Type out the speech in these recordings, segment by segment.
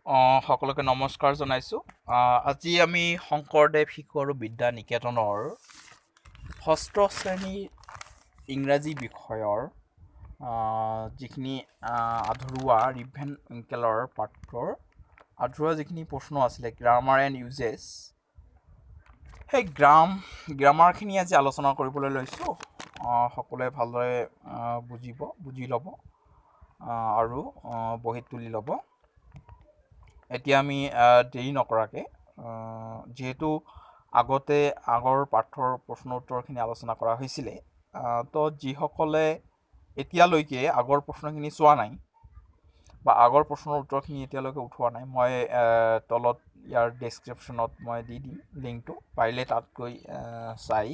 সকলোকে নমস্কাৰ জনাইছোঁ। আজি আমি শংকৰদেৱ শিশু আৰু বিদ্যা নিকেতনৰ ষষ্ঠ শ্ৰেণীৰ ইংৰাজী বিষয়ৰ যিখিনি আধৰুৱা ৰিভেন উইংকেলৰ পাঠৰ আধৰুৱা যিখিনি প্ৰশ্ন আছিলে গ্ৰামাৰ এণ্ড ইউজেছ, সেই গ্ৰামাৰখিনি আজি আলোচনা কৰিবলৈ লৈছোঁ। সকলোৱে ভালদৰে বুজি ল'ব আৰু বহীত তুলি ল'ব। এতিয়া আমি দেৰি নকৰাকৈ, যিহেতু আগৰ পাঠৰ প্ৰশ্ন উত্তৰখিনি আলোচনা কৰা হৈছিলে, তো যিসকলে এতিয়ালৈকে আগৰ প্ৰশ্নখিনি চোৱা নাই বা আগৰ প্ৰশ্নৰ উত্তৰখিনি এতিয়ালৈকে উঠোৱা নাই, মই তলত ইয়াৰ ডেছক্ৰিপশ্যনত মই দি দিম লিংকটো, পাৰিলে তাত গৈ চাই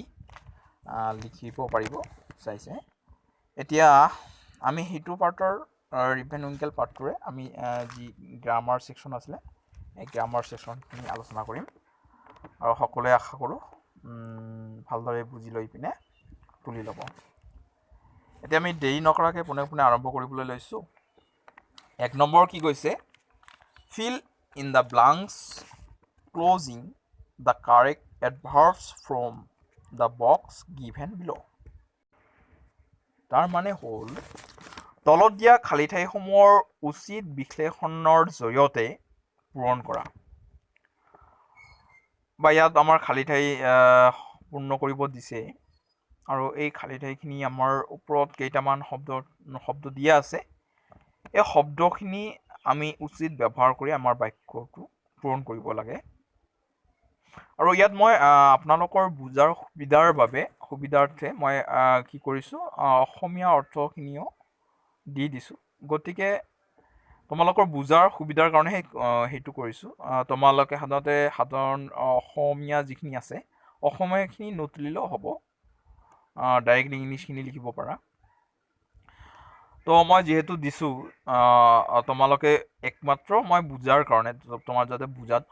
লিখিব পাৰিব চাইছে। এতিয়া আমি সেইটো পাৰ্টৰ ৰিভেন উইংকেল পাৰ্টটোৰে আমি যি গ্ৰামাৰ ছেকশ্যন আছিলে এই গ্ৰামাৰ ছেকশ্যনখিনি আলোচনা কৰিম আৰু সকলোৱে আশা কৰোঁ ভালদৰে বুজি লৈ পিনে তুলি ল'ব। এতিয়া আমি দেৰি নকৰাকৈ পোনে পোনে আৰম্ভ কৰিবলৈ লৈছোঁ। 1 নম্বৰ কি কৈছে, ফিল ইন দ্য ব্লাংকছ ক্লজিং the correct adverbs from the box given below'. তাৰ মানে হ'ল তলত দিয়া খালী ঠাইসমূহৰ উচিত বিশ্লেষণৰ জৰিয়তে পূৰণ কৰা। বা ইয়াত আমাৰ খালী ঠাই পূৰ্ণ কৰিব দিছে আৰু এই খালী ঠাইখিনি আমাৰ ওপৰত কেইটামান শব্দ দিয়া আছে। এই শব্দখিনি আমি উচিত ব্যৱহাৰ কৰি আমাৰ বাক্যটো পূৰণ কৰিব লাগে। আৰু ইয়াত মই আপোনালোকৰ বুজাৰ সুবিধাৰ্থে মই কি কৰিছোঁ, অসমীয়া অৰ্থখিনিও দি দিছোঁ। গতিকে তোমালোকৰ বুজাৰ সুবিধাৰ কাৰণে সেইটো কৰিছোঁ। তোমালোকে সাধাৰণ অসমীয়া যিখিনি আছে অসমীয়াখিনি নতুলিলেও হ'ব, ডাইৰেক্ট ইংলিছখিনি লিখিব পাৰা। তো মই যিহেতু দিছোঁ, তোমালোকে একমাত্ৰ মই বুজাৰ কাৰণে, তোমাৰ যাতে বুজাত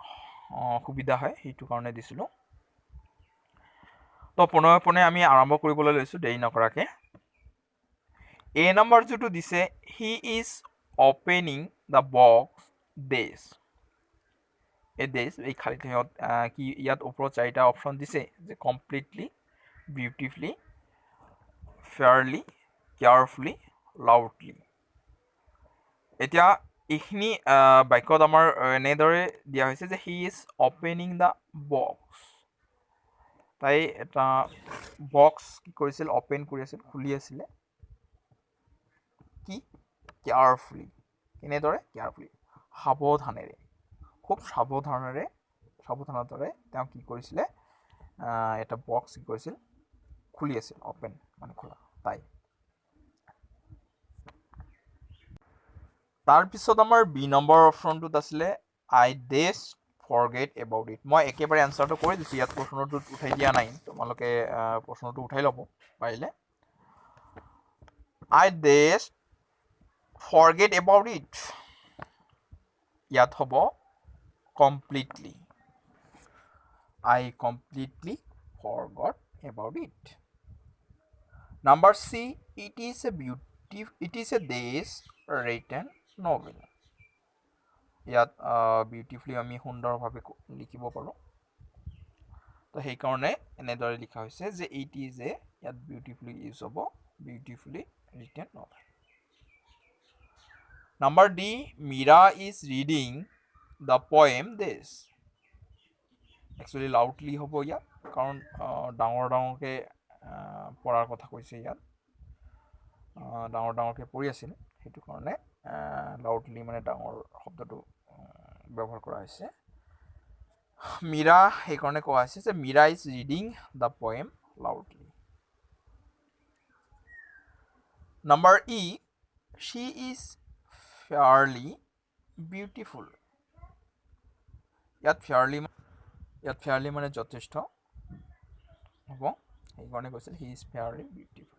সুবিধা হয় সেইটো কাৰণে দিছিলোঁ। তো পোনে আমি আৰম্ভ কৰিবলৈ লৈছোঁ দেৰি নকৰাকৈ। A নম্বৰ যিটো দিছে, he is opening the box days. এই খালী ঠাইত কি ইয়াত ওপৰত 4টা অপশ্যন দিছে যে completely, beautifully, fairly, carefully, loudly. এতিয়া এইখিনি বাক্যত আমাৰ এনেদৰে দিয়া হৈছে যে he is opening the box. তাই এটা বক্স কি কৰিছিল, অপেন কৰি আছিল, খুলি আছিলে। কি? কেয়াৰফুলি। কেনেদৰে? কেয়াৰফুলি, সাৱধানেৰে, খুব সাৱধানতাৰে তেওঁ কি কৰিছিলে, এটা বক্স কি কৰিছিল, খুলি আছিল। অপেন মানে খোলা। তাই তাৰপিছত আমাৰ বি নম্বৰ অপশ্যনটোত আছিলে আই ডেষ্ট ফৰগেট এবাউট ইট। মই একেবাৰে এনচাৰটো কৰি দিছোঁ, ইয়াত প্ৰশ্নটোত উঠাই দিয়া নাই, তোমালোকে প্ৰশ্নটো উঠাই ল'ব পাৰিলে। আই ডেষ্ট ফৰগেট এবাউট ইট, ইয়াত হ'ব completely. I completely forgot about it. Number C, it is a days written novel. ইয়াত বিউটিফুলি আমি সুন্দৰভাৱে লিখিব পাৰোঁ। তো সেইকাৰণে এনেদৰে লিখা হৈছে যে ইট ইজ এ, ইয়াত বিউটিফুলি ইউজ হ'ব, beautifully written novel. Number D, Mira is reading the poem this. Actually loudly হ'ব ইয়াত, কাৰণ ডাঙৰকৈ পঢ়াৰ কথা কৈছে। ইয়াত ডাঙৰকৈ পঢ়ি আছিল, সেইটো কাৰণে লাউডলি মানে ডাঙৰ শব্দটো ব্যৱহাৰ কৰা হৈছে। মীৰা সেইকাৰণে কোৱা হৈছে যে Meera is reading the poem loudly. Number E, she is fairly beautiful. ইয়াত ফেয়াৰলি মানে যথেষ্ট হ'ব, সেইকাৰণে কৈছিল হি ইজ ফেয়াৰলি বিউটিফুল।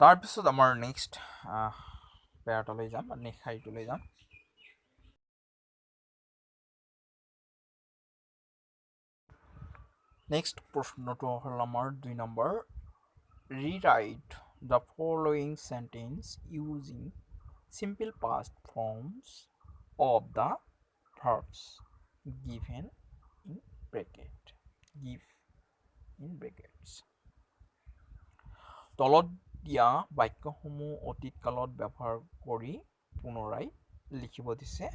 তাৰপিছত আমাৰ নেক্সট পেয়াৰটালৈ যাম, নেক্সট শাৰীটোলৈ যাম। নেক্সট প্ৰশ্নটো হ'ল আমাৰ 2 number, rewrite the following sentence using simple past forms of the verbs given in bracket. Give in brackets. তলত দিয়া বাক্যসমূহ অতীত কালত ব্যৱহাৰ কৰি পুনৰাই লিখিব দিছে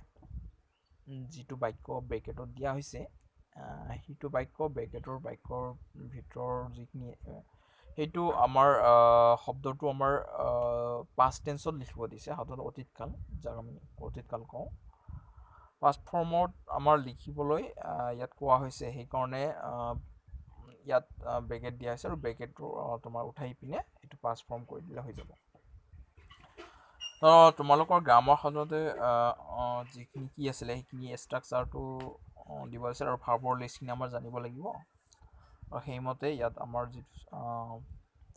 যিটো বাক্য ব্ৰেকেটত দিয়া হৈছে সেইটো বাক্য ব্ৰেকেটৰ বাক্যৰ ভিতৰ যিখিনি সেইটো আমাৰ শব্দটো আমাৰ পাষ্ট টেন্সত লিখিব দিছে হাতত অতীত কাল যাক আমি অতীত কাল কওঁ পাষ্ট ফৰ্মত আমাৰ লিখিবলৈ ইয়াত কোৱা হৈছে সেইকাৰণে ইয়াত ব্ৰেকেট দিয়া হৈছে আৰু ব্ৰেকেটটো তোমাৰ উঠাই পিনে এইটো পাছ ফৰ্ম কৰি দিলে হৈ যাব তোমালোকৰ গ্ৰামাৰ সাধাৰণতে যিখিনি কি আছিলে সেইখিনি ষ্ট্ৰাকচাৰটো দিব আছে আৰু ভাৰ্বৰ লিষ্টখিনি আমাৰ জানিব লাগিব আৰু সেইমতে ইয়াত আমাৰ যিটো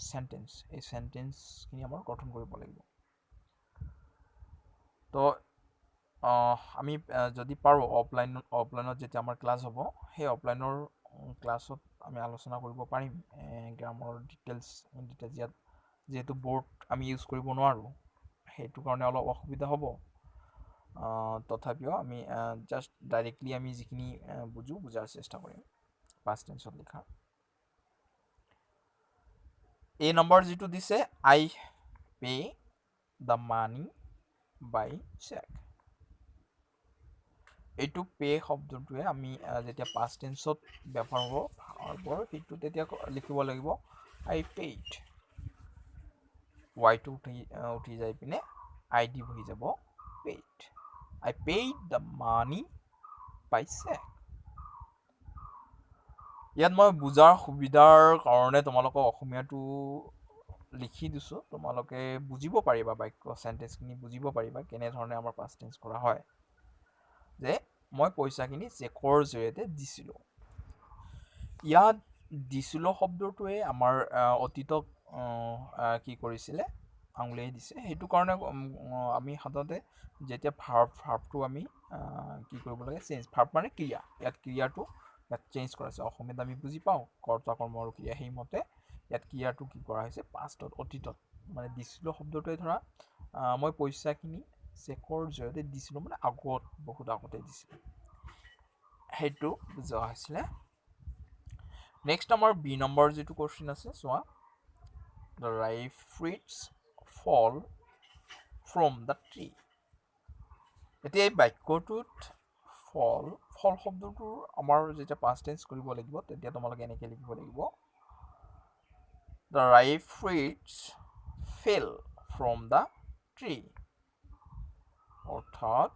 সেন্টেন্স এই সেন্টেন্সখিনি আমাৰ গঠন কৰিব লাগিব তো আমি যদি পাৰোঁ অফলাইনত যেতিয়া আমাৰ ক্লাছ হ'ব সেই অফলাইনৰ ক্লাছত আমি আলোচনা কৰিব পাৰিম গ্ৰামাৰ ডিটেইলছ ইয়াত যেহেতু বোৰ্ড আমি ইউজ কৰিব নোৱাৰোঁ সেইটো কাৰণে অলপ অসুবিধা হ'ব তথাপিও আমি জাষ্ট ডাইৰেক্টলি আমি যিখিনি বুজাৰ চেষ্টা কৰিম পাষ্ট টেন্সত লিখা এই নম্বৰ যিটো দিছে I pay the money by cheque এইটো পে শব্দটোৱে আমি যেতিয়া পাষ্ট টেন্সত ব্যৱহাৰ হ'ব সেইটো তেতিয়া লিখিব লাগিব আই পেইড ৱাইটো উঠি যাই পিনে আই ডি বহি যাব paid I paid the money by cheque ইয়াত মই বুজাৰ সুবিধাৰ কাৰণে তোমালোকক অসমীয়াটো লিখি দিছোঁ তোমালোকে বুজিব পাৰিবা বাক্য সেন্টেন্সখিনি বুজিব পাৰিবা কেনেধৰণে আমাৰ পাষ্ট টেন্স কৰা হয় যে মই পইচাখিনি চেকৰ জৰিয়তে দিছিলোঁ ইয়াত দিছিলোঁ শব্দটোৱে আমাৰ অতীতক কি কৰিছিলে আঙুলিয়াই দিছে সেইটো কাৰণে আমি সাধাৰণতে যেতিয়া ভাৰ্বটো আমি কি কৰিব লাগে চেঞ্জ ভাৰ্ব মানে ক্ৰিয়া ইয়াত ক্ৰিয়াটো ইয়াত চেঞ্জ কৰা হৈছে অসমীয়াত আমি বুজি পাওঁ কৰ্তা কৰ্ম আৰু ক্ৰিয়া সেইমতে ইয়াত ক্ৰিয়াটো কি কৰা হৈছে পাষ্টত অতীতত মানে দিছিলোঁ শব্দটোৱে ধৰা মই পইচাখিনি চেকৰ জৰিয়তে দিছিলোঁ মানে আগত বহুত আগতে দিছিলোঁ সেইটো বুজোৱা হৈছিলে নেক্সট আমাৰ বি নম্বৰ যিটো কোৱেশ্চন আছে চোৱা the ripe fruits fall from the tree এতিয়া এই বাক্যটোত ফল শব্দটোৰ আমাৰ যেতিয়া পাষ্ট টেন্স কৰিব লাগিব তেতিয়া তোমালোকে এনেকৈ লিখিব লাগিব the ripe fruits fell from the tree অৰ্থাৎ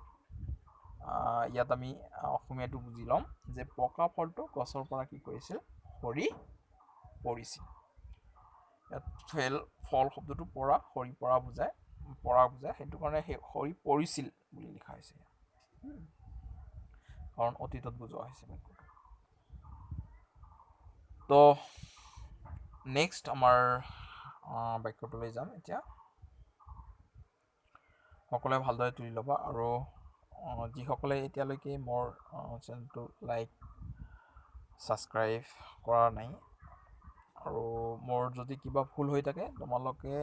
ইয়াত আমি অসমীয়াটো বুজি ল'ম যে পকা ফলটো গছৰ পৰা কি কৰিছিল সৰি পৰিছিল ইয়াত ফল শব্দটো সৰি পৰা বুজায় সেইটো কাৰণে সৰি পৰিছিল বুলি লিখা হৈছে কাৰণ অতীতত বুজোৱা হৈছে তো নেক্সট আমাৰ বাক্যটোলৈ যাম এতিয়া সকলোৱে ভালদৰে তুলি ল'বা আৰু যিসকলে এতিয়ালৈকে মোৰ চেনেলটো লাইক ছাবস্ক্ৰাইব কৰা নাই আৰু মোৰ যদি কিবা ভুল হৈ থাকে তোমালোকে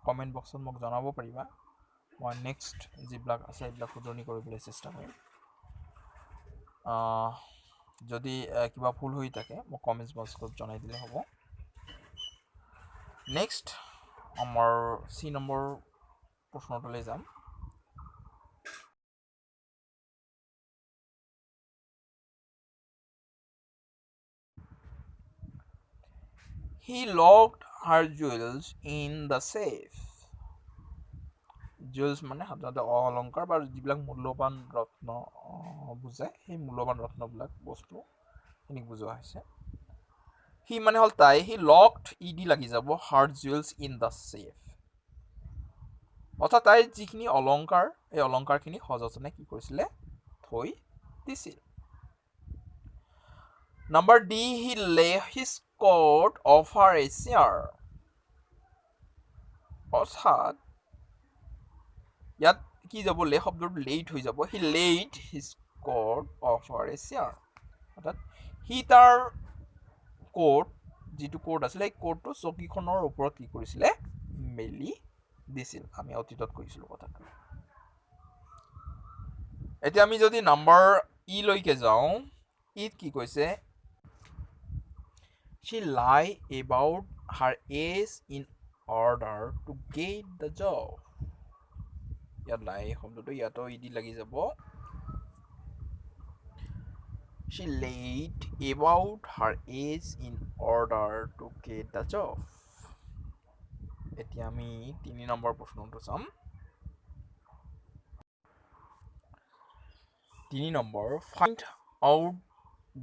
কমেণ্ট বক্সত মোক জনাব পাৰিবা মই নেক্সট যিবিলাক আছে এইবিলাক শুধৰণি কৰিবলৈ চেষ্টা কৰিম যদি কিবা ভুল হৈ থাকে মোক কমেণ্ট বক্সত জনাই দিলে হ'ব নেক্সট আমাৰ চি নম্বৰ প্ৰশ্নটোলৈ যাম He locked her jewels in the safe. Jewels মানে সাধাৰণতে অলংকাৰ বা যিবিলাক মূল্যৱান ৰত্ন বুজায় সেই মূল্যৱান ৰত্নবিলাক বস্তুখিনিক বুজোৱা হৈছে সি মানে হ'ল তাই সি লকড ইডি লাগি যাব her jewels in the safe অৰ্থাৎ তাইৰ যিখিনি অলংকাৰ এই অলংকাৰখিনি সযতনে কি কৰিছিলে থৈ দিছিল নম্বৰ ডি হি লে his coat over a chair অৰ্থাৎ ইয়াত কি যাব লে শব্দটো লেইট হৈ যাব he laid his coat over a chair অৰ্থাৎ সি তাৰ কোট যিটো কোট আছিলে এই কোটটো চকীখনৰ ওপৰত কি কৰিছিলে মেলি দিছিল আমি অতীতত কৈছিলোঁ কথাটো এতিয়া আমি যদি নাম্বাৰ ই লৈকে যাওঁ ইত কি কৈছে she lie about her age in order to get the job ইয়াত লাই শব্দটো ইয়াতো ইদি লাগি যাব she lied about her age in order to get the job এতিয়া আমি 3 নম্বৰ প্ৰশ্নটো চাম 3 number find out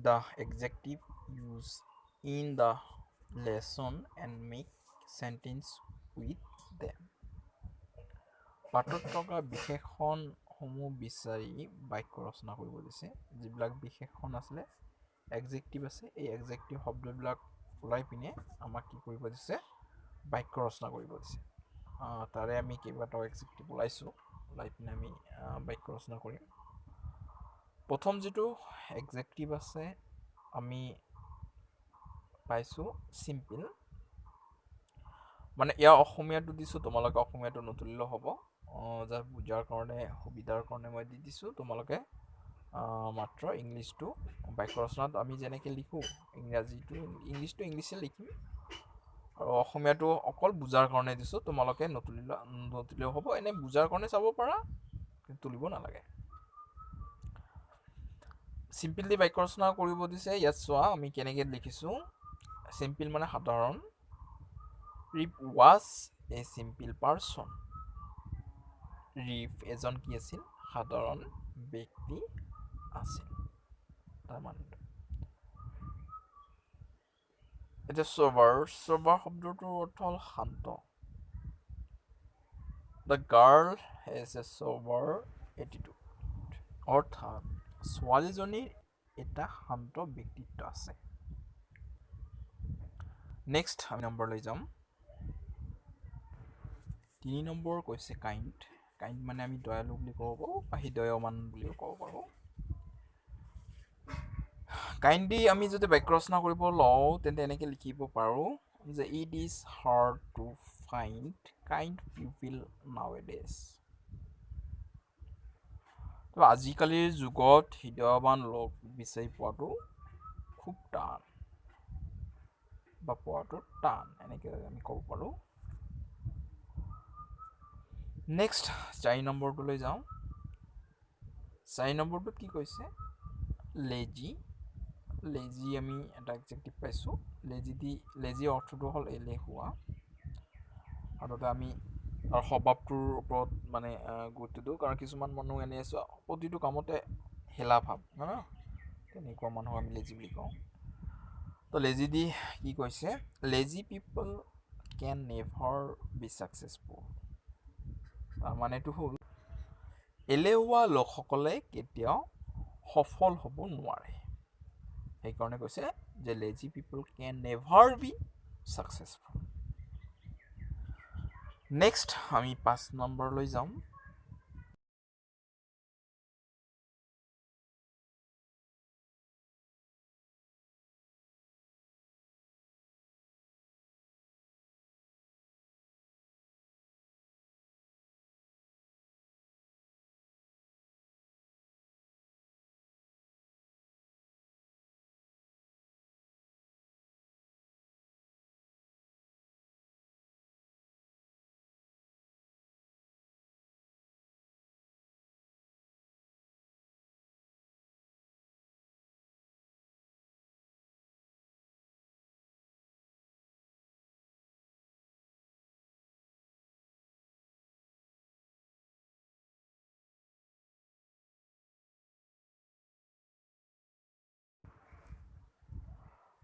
the adjective used in the lesson and make sentence with them পাঠত থকা বিশেষণসমূহ বিচাৰি বাক্য ৰচনা কৰিব দিছে যিবিলাক বিশেষণ আছিলে এডজেক্টিভ আছে এই এডজেক্টিভ শব্দবিলাক ওলাই পিনে আমাক কি কৰিব দিছে বাক্য ৰচনা কৰিব দিছে তাৰে আমি কেইবাটাও এডজেক্টিভ ওলাই পিনে আমি বাক্য ৰচনা কৰিম প্ৰথম যেটো এডজেক্টিভ আছে আমি পাইছো সিম্পল মানে ইয়াৰ অসমীয়াটো দিছো তোমালোকে অসমীয়াটো নতুলিলে হ'ব যা বুজাৰ কাৰণে সুবিধাৰ কাৰণে মই দি দিছো তোমালোকে মাত্ৰ ইংলিশটো বাক্য ৰচনাত আমি যেনেকৈ লিখো ইংলিশটো ইংলিশে লিখিম আৰু অসমীয়াটো অকল বুজাৰ কাৰণে দিছো তোমালোকে নতুলিলেও হ'ব এনে বুজাৰ কাৰণে চাব পাৰা কিন্তু তুলিব নালাগে সিম্পলি বাক্য ৰচনা কৰিব দিছে ইয়াত চোৱা আমি কেনেকৈ লিখিছো সিম্পল মানে সাধাৰণ ৰিপ was a simple person ৰিপ এজন কি আছিল সাধাৰণ ব্যক্তি আছিল তাৰ মানে এটা sober শব্দটোৰ অৰ্থ হ'ল শান্ত the girl has a sober attitude অৰ্থাৎ ছোৱালীজনীৰ এটা শান্ত ব্যক্তিত্ব আছে নেক্সট আমি নম্বৰ লৈ যাম 3 নম্বৰ কৈছে কাইণ্ড মানে আমি দয়ালু বুলি ক'ব পাৰোঁ বা হৃদয়ৱান বুলিও ক'ব পাৰোঁ কাইণ্ডলি আমি যদি বাক্য ৰচনা কৰিব লওঁ তেন্তে এনেকৈ লিখিব পাৰোঁ যে it is hard to find kind people nowadays তো আজিকালিৰ যুগত হৃদয়ৱান লোক বিচাৰি পোৱাটো খুব টান বা পোৱাটো টান এনেকৈ আমি ক'ব পাৰোঁ নেক্সট 4 নম্বৰটো লৈ যাওঁ 4 নম্বৰটোত কি কৈছে লেজি আমি এটা এডজেক্টিভ পাইছোঁ লেজি অৰ্থটো হ'ল এলেহুৱা আৰু আমি আৰু স্বভাৱটোৰ ওপৰত মানে গুৰুত্ব দিওঁ কাৰণ কিছুমান মানুহ এনে আছে প্ৰতিটো কামতে হেলা ভাৱ তেনেকুৱা মানুহক আমি লেজি বুলি কওঁ তো লেজি দি কি কৈছে লেজি পিপল কেন নেভাৰ বি ছাকচেছফুল তাৰ মানেটো হ'ল এলেহুৱা লোকসকলে কেতিয়াও সফল হ'ব নোৱাৰে সেইকাৰণে কৈছে যে লেজি পিপল কেন নেভাৰ বি ছাকচেছফুল নেক্সট আমি 5 নম্বৰ লৈ যাম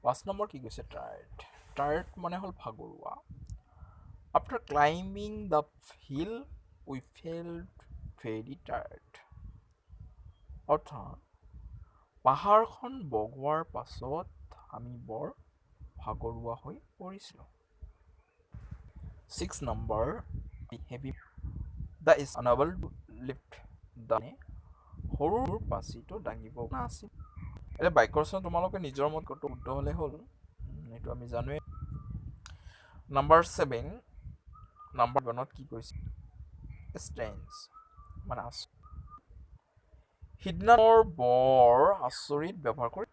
পাঁচ নম্বৰ কি কৈছে টায়াৰ্ড মানে হ'ল ভাগৰুৱা after climbing the hill we felt very tired অৰ্থাৎ পাহাৰখন বগোৱাৰ পাছত আমি বৰ ভাগৰুৱা হৈ পৰিছিলোঁ 6 number heavy the is unable to lift the সৰুৰ পাচিটো দাঙিব নাছিল এতিয়া বাক্য ৰচনা তোমালোকে নিজৰ মত কত শুদ্ধ হ'লে হ'ল এইটো আমি জানোৱে নাম্বাৰ 7 নাম্বাৰ 1ত কি কৈছে ষ্ট্ৰেঞ্জ মানে সিদিনা বৰ আচৰিত ব্যৱহাৰ কৰি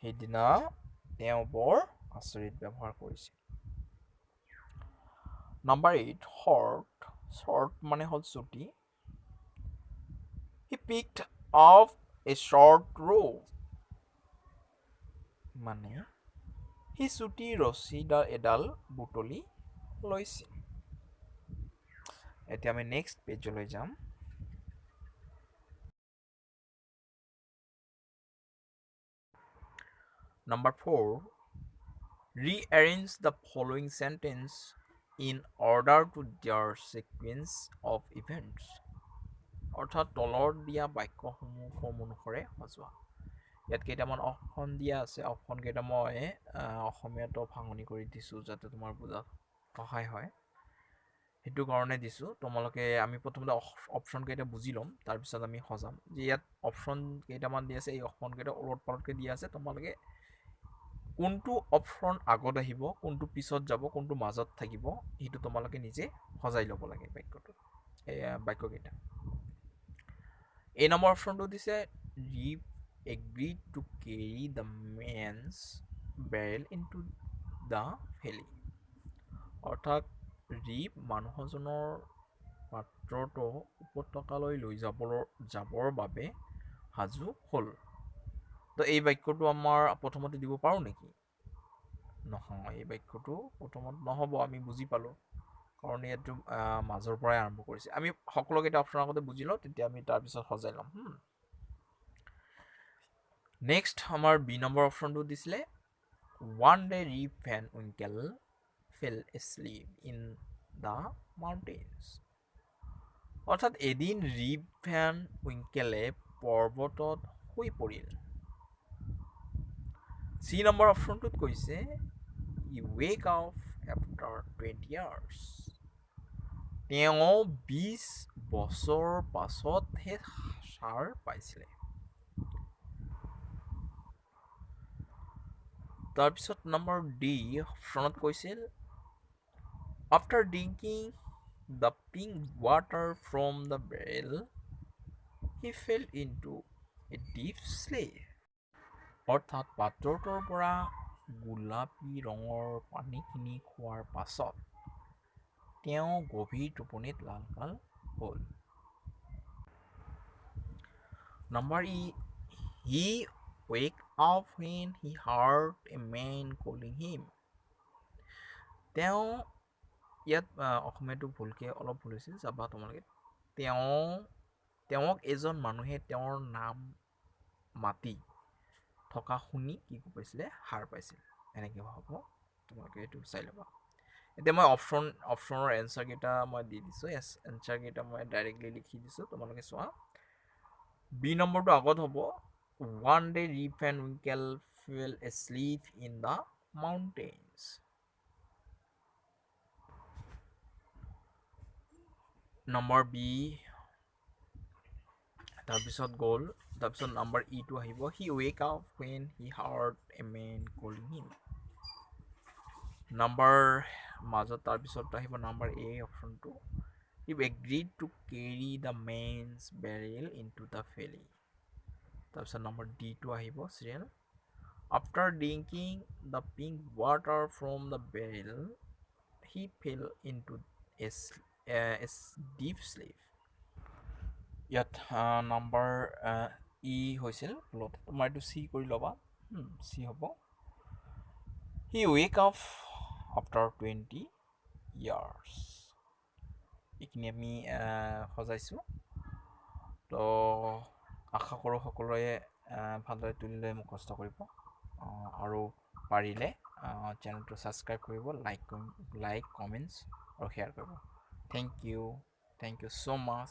সেইদিনা তেওঁ বৰ আচৰিত ব্যৱহাৰ কৰিছিল। নাম্বাৰ 8 শৰ্ট মানে হ'ল চুটি। He picked up a short rope মানে সি চুটি ৰছী এডাল বুটলি লৈছিল। এতিয়া আমি নেক্সট পেজলৈ যাম। Number 4, rearrange the following sentence in order to their sequence of events. অৰ্থাৎ তলৰ দিয়া বাক্যসমূহ ক্ৰম অনুসাৰে সজোৱা। ইয়াত কেইটামান অপশ্যন দিয়া আছে। অপশ্যন কেইটা মই অসমীয়াতো ভাঙনি কৰি দিছোঁ যাতে তোমাৰ বুজাত সহায় হয়। সেইটো কাৰণে দিছোঁ। তোমালোকে আমি প্ৰথমতে অপশ্যন কেইটা বুজি ল'ম, তাৰপিছত আমি সজাম। যে ইয়াত অপশ্যন কেইটামান দিয়া আছে, এই অপশ্যন কেইটা ওলট পালটকৈ দিয়া আছে। তোমালোকে কোনটো অপশ্যন আগত আহিব, কোনটো পিছত যাব, কোনটো মাজত থাকিব, সেইটো তোমালোকে নিজে সজাই ল'ব লাগে বাক্যকেইটা। এই নম্বৰ অপশ্যনটো দিছে ৰিপ agreed to carry the man's barrel into the valley. অৰ্থাৎ ৰিপ মানুহজনৰ পাত্ৰটো উপত্যকালৈ লৈ যাবৰ বাবে সাজু হ'ল। তো এই বাক্যটো আমাৰ প্ৰথমতে দিব পাৰোঁ নেকি? নহয়, এই বাক্যটো প্ৰথমত নহ'ব, আমি বুজি পালোঁ। কাৰণ ইয়াতো মাজৰ পৰাই আৰম্ভ কৰিছে। আমি সকলোকেইটা অপশ্যন আগতে বুজি লওঁ, তেতিয়া আমি তাৰপিছত সজাই ল'ম। নেক্সট আমাৰ বি নম্বৰ অপশ্যনটো দিছিলে one day Rip and Winkle fell asleep in the mountains. অৰ্থাৎ এদিন ৰিপ ভেন উইংকেলে পৰ্বতত শুই পৰিল। চি নম্বৰ অপশ্যনটোত কৈছে ই ৱেক আপ আফটাৰ 20 years. তেওঁ 20 বছৰ পাছতহে সাৰ পাইছিলে। তাৰপিছত নম্বৰ ডি অপশ্যনত কৈছিল after drinking the pink water from the barrel, he fell into a deep sleep. অৰ্থাৎ পাত্ৰটোৰ পৰা গোলাপী ৰঙৰ পানীখিনি খোৱাৰ পাছত তেওঁ গভীৰ টোপনিত লালকাল হ'ল। Number E he wake up when he heard a man calling him. তেওঁ ইয়াত অসমীয়াটো ভুলকৈ অলপ ভুল হৈছিল, চাবা তোমালোকে। তেওঁক এজন মানুহে তেওঁৰ নাম মাতি থকা শুনি কি পাইছিলে? সাৰ পাইছিল। এনেকৈ হ'ব, তোমালোকে এইটো চাই ল'বা। এতিয়া মই অপশ্যনৰ এনচাৰকেইটা মই দি দিছোঁ। এনচাৰকেইটা মই ডাইৰেক্টলি লিখি দিছোঁ, তোমালোকে চোৱা। বি নম্বৰটো আগত হ'ব one day Rip and Winkle fell asleep in the mountains. Number B তাৰপিছত গ'ল। তাৰপিছত নম্বৰ ইটো আহিব he wake up when he heard a man calling him. Number মাজত তাৰপিছত আহিব নম্বৰ এ অপশ্যনটো he agreed to carry the man's barrel into the valley. তাৰপিছত নম্বৰ ডিটো আহিব serial after drinking the pink water from the barrel he fell into a deep sleep. ইয়াত number ই হৈছিল ভুলত, তোমাৰ এইটো চি কৰি ল'বা। চি হ'ব he wake up after 20 years. এইখিনি আমি সজাইছোঁ। তো আশা কৰোঁ সকলোৱে ভালদৰে তুলিলৈ মুখস্থ কৰিব আৰু পাৰিলে চেনেলটো ছাবস্ক্ৰাইব কৰিব, লাইক কমেণ্টছ আৰু শ্বেয়াৰ কৰিব। Thank you so' much.